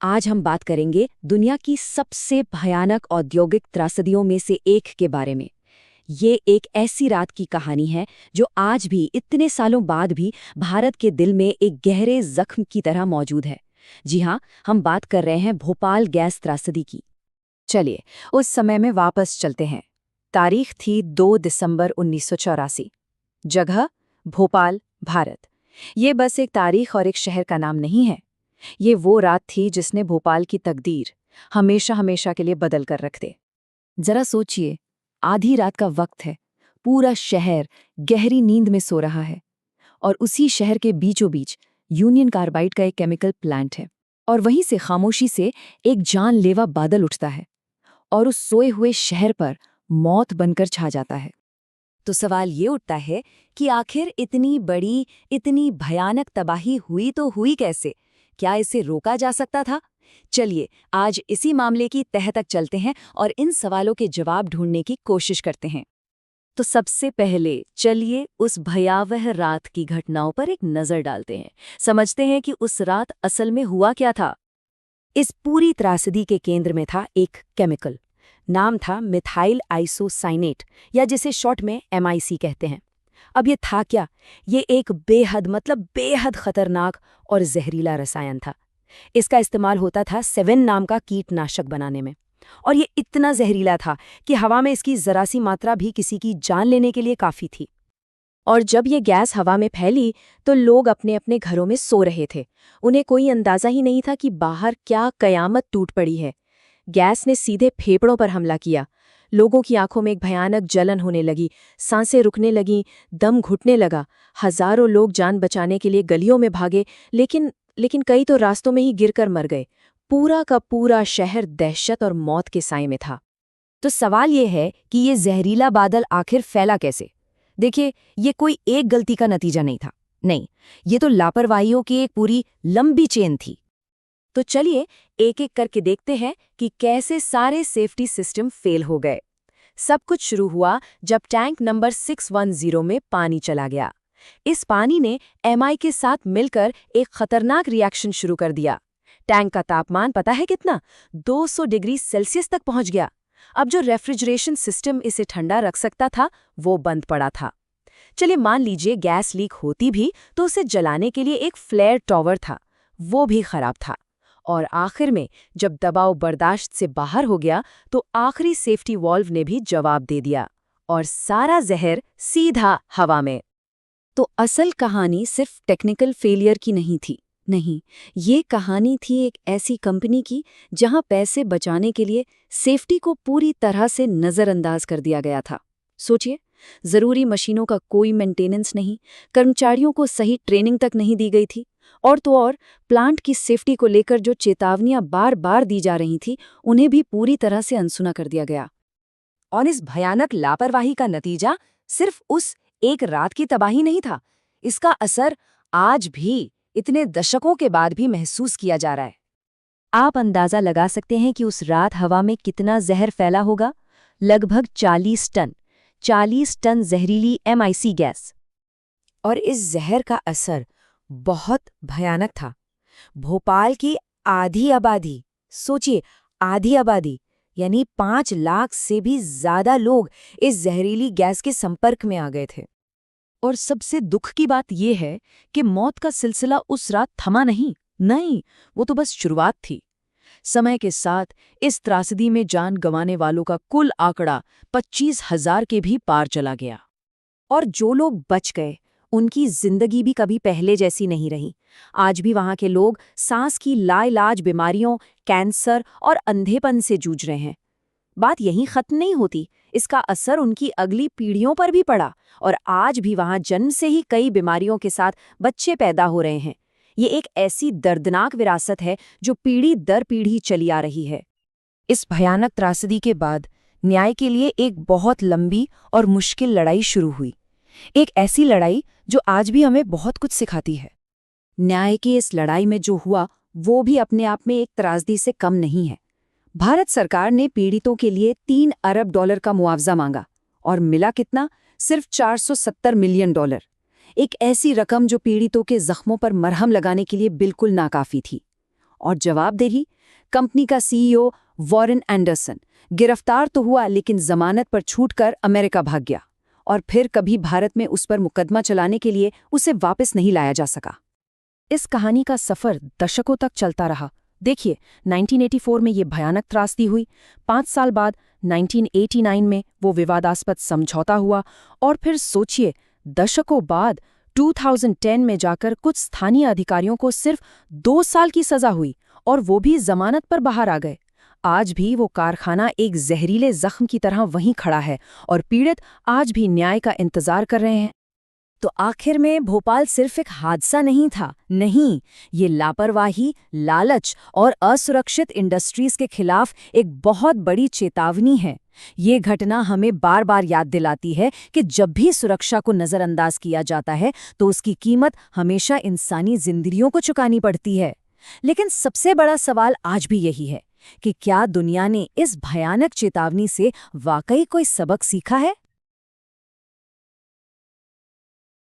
आज हम बात करेंगे दुनिया की सबसे भयानक औद्योगिक त्रासदियों में से एक के बारे में। ये एक ऐसी रात की कहानी है जो आज भी इतने सालों बाद भी भारत के दिल में एक गहरे जख्म की तरह मौजूद है। जी हाँ, हम बात कर रहे हैं भोपाल गैस त्रासदी की। चलिए उस समय में वापस चलते हैं। तारीख थी 2 दिसंबर 1984। जगह भोपाल, भारत। ये बस एक तारीख और एक शहर का नाम नहीं है। ये वो रात थी जिसने भोपाल की तकदीर हमेशा हमेशा के लिए बदल कर रख दे। जरा सोचिए, आधी रात का वक्त है, पूरा शहर गहरी नींद में सो रहा है और उसी शहर के बीचों बीच यूनियन कार्बाइड का एक केमिकल प्लांट है और वहीं से खामोशी से एक जानलेवा बादल उठता है और उस सोए हुए शहर पर मौत बनकर छा जाता है। तो सवाल ये उठता है कि आखिर इतनी बड़ी, इतनी भयानक तबाही हुई तो हुई कैसे? क्या इसे रोका जा सकता था? चलिए आज इसी मामले की तह तक चलते हैं और इन सवालों के जवाब ढूंढने की कोशिश करते हैं। तो सबसे पहले चलिए उस भयावह रात की घटनाओं पर एक नज़र डालते हैं, समझते हैं कि उस रात असल में हुआ क्या था। इस पूरी त्रासदी के केंद्र में था एक केमिकल। नाम था मिथाइल आइसोसाइनेट, या जिसे शॉर्ट में MIC कहते हैं। अब ये था क्या? ये एक बेहद खतरनाक और जहरीला रसायन था। इसका इस्तेमाल होता था 7 नाम का कीटनाशक बनाने में, और ये इतना जहरीला था कि हवा में इसकी जरा सी मात्रा भी किसी की जान लेने के लिए काफी थी। और जब ये गैस हवा में फैली तो लोग अपने अपने घरों में सो रहे थे। उन्हें कोई अंदाजा ही नहीं था कि बाहर क्या कयामत टूट पड़ी है। गैस ने सीधे फेफड़ों पर हमला किया। लोगों की आंखों में एक भयानक जलन होने लगी, सांसें रुकने लगीं, दम घुटने लगा। हजारों लोग जान बचाने के लिए गलियों में भागे, लेकिन कई तो रास्तों में ही गिरकर मर गए। पूरा का पूरा शहर दहशत और मौत के साए में था। तो सवाल ये है कि ये जहरीला बादल आखिर फैला कैसे? देखिए, ये कोई एक गलती का नतीजा नहीं था। नहीं, ये तो लापरवाहियों की एक पूरी लंबी चेन थी। तो चलिए एक एक करके देखते हैं कि कैसे सारे सेफ्टी सिस्टम फेल हो गए। सब कुछ शुरू हुआ जब टैंक नंबर 610 में पानी चला गया। इस पानी ने MI के साथ मिलकर एक खतरनाक रिएक्शन शुरू कर दिया। टैंक का तापमान पता है कितना? 200 डिग्री सेल्सियस तक पहुंच गया। अब जो रेफ्रिजरेशन सिस्टम इसे ठंडा रख सकता था, वो बंद पड़ा था। चलिए मान लीजिए गैस लीक होती भी तो उसे जलाने के लिए एक फ्लेयर टॉवर था, वो भी खराब था। और आखिर में जब दबाव बर्दाश्त से बाहर हो गया तो आखिरी सेफ्टी वॉल्व ने भी जवाब दे दिया और सारा जहर सीधा हवा में। तो असल कहानी सिर्फ टेक्निकल फेलियर की नहीं थी। नहीं, ये कहानी थी एक ऐसी कंपनी की जहां पैसे बचाने के लिए सेफ्टी को पूरी तरह से नज़रअंदाज कर दिया गया था। सोचिए, जरूरी मशीनों का कोई मेंटेनेंस नहीं, कर्मचारियों को सही ट्रेनिंग तक नहीं दी गई थी, और तो और प्लांट की सेफ्टी को लेकर जो चेतावनियां बार बार दी जा रही थी, उन्हें भी पूरी तरह से अनसुना कर दिया गया। और इस भयानक लापरवाही का नतीजा सिर्फ उस एक रात की तबाही नहीं था। इसका असर आज भी, इतने दशकों के बाद भी महसूस किया जा रहा है। आप अंदाजा लगा सकते हैं कि उस रात हवा में कितना जहर फैला होगा? लगभग 40 टन जहरीली MIC गैस। और इस जहर का असर बहुत भयानक था। भोपाल की आधी आबादी, सोचिए, आधी आबादी यानी 5 लाख से भी ज्यादा लोग इस जहरीली गैस के संपर्क में आ गए थे। और सबसे दुख की बात यह है कि मौत का सिलसिला उस रात थमा नहीं, वो तो बस शुरुआत थी। समय के साथ इस त्रासदी में जान गंवाने वालों का कुल आंकड़ा 25,000 के भी पार चला गया। और जो लोग बच गए, उनकी जिंदगी भी कभी पहले जैसी नहीं रही। आज भी वहां के लोग सांस की लाइलाज बीमारियों, कैंसर और अंधेपन से जूझ रहे हैं। बात यहीं खत्म नहीं होती, इसका असर उनकी अगली पीढ़ियों पर भी पड़ा, और आज भी वहां जन्म से ही कई बीमारियों के साथ बच्चे पैदा हो रहे हैं। ये एक ऐसी दर्दनाक विरासत है जो पीढ़ी दर पीढ़ी चली आ रही है। इस भयानक त्रासदी के बाद न्याय के लिए एक बहुत लंबी और मुश्किल लड़ाई शुरू हुई। एक ऐसी लड़ाई जो आज भी हमें बहुत कुछ सिखाती है। न्याय की इस लड़ाई में जो हुआ, वो भी अपने आप में एक त्रासदी से कम नहीं है। भारत सरकार ने पीड़ितों के लिए $3 अरब का मुआवजा मांगा, और मिला कितना? सिर्फ $470 मिलियन। एक ऐसी रकम जो पीड़ितों के जख्मों पर मरहम लगाने के लिए बिल्कुल नाकाफी थी। और जवाबदेही? कंपनी का सीईओ वॉरेन एंडरसन गिरफ्तार तो हुआ, लेकिन जमानत पर छूटकर अमेरिका भाग गया और फिर कभी भारत में उस पर मुकदमा चलाने के लिए उसे वापस नहीं लाया जा सका। इस कहानी का सफर दशकों तक चलता रहा। देखिए, 1984 में ये भयानक त्रासदी हुई, 5 साल बाद 1989 में वो विवादास्पद समझौता हुआ, और फिर सोचिए, दशकों बाद 2010 में जाकर कुछ स्थानीय अधिकारियों को सिर्फ 2 साल की सजा हुई, और वो भी जमानत पर बाहर आ गए। आज भी वो कारखाना एक जहरीले जख्म की तरह वहीं खड़ा है, और पीड़ित आज भी न्याय का इंतजार कर रहे हैं। तो आखिर में भोपाल सिर्फ एक हादसा नहीं था। नहीं, ये लापरवाही, लालच और असुरक्षित इंडस्ट्रीज के खिलाफ एक बहुत बड़ी चेतावनी है। ये घटना हमें बार बार याद दिलाती है कि जब भी सुरक्षा को नज़रअंदाज किया जाता है तो उसकी कीमत हमेशा इंसानी जिंदगियों को चुकानी पड़ती है। लेकिन सबसे बड़ा सवाल आज भी यही है कि क्या दुनिया ने इस भयानक चेतावनी से वाकई कोई सबक सीखा है?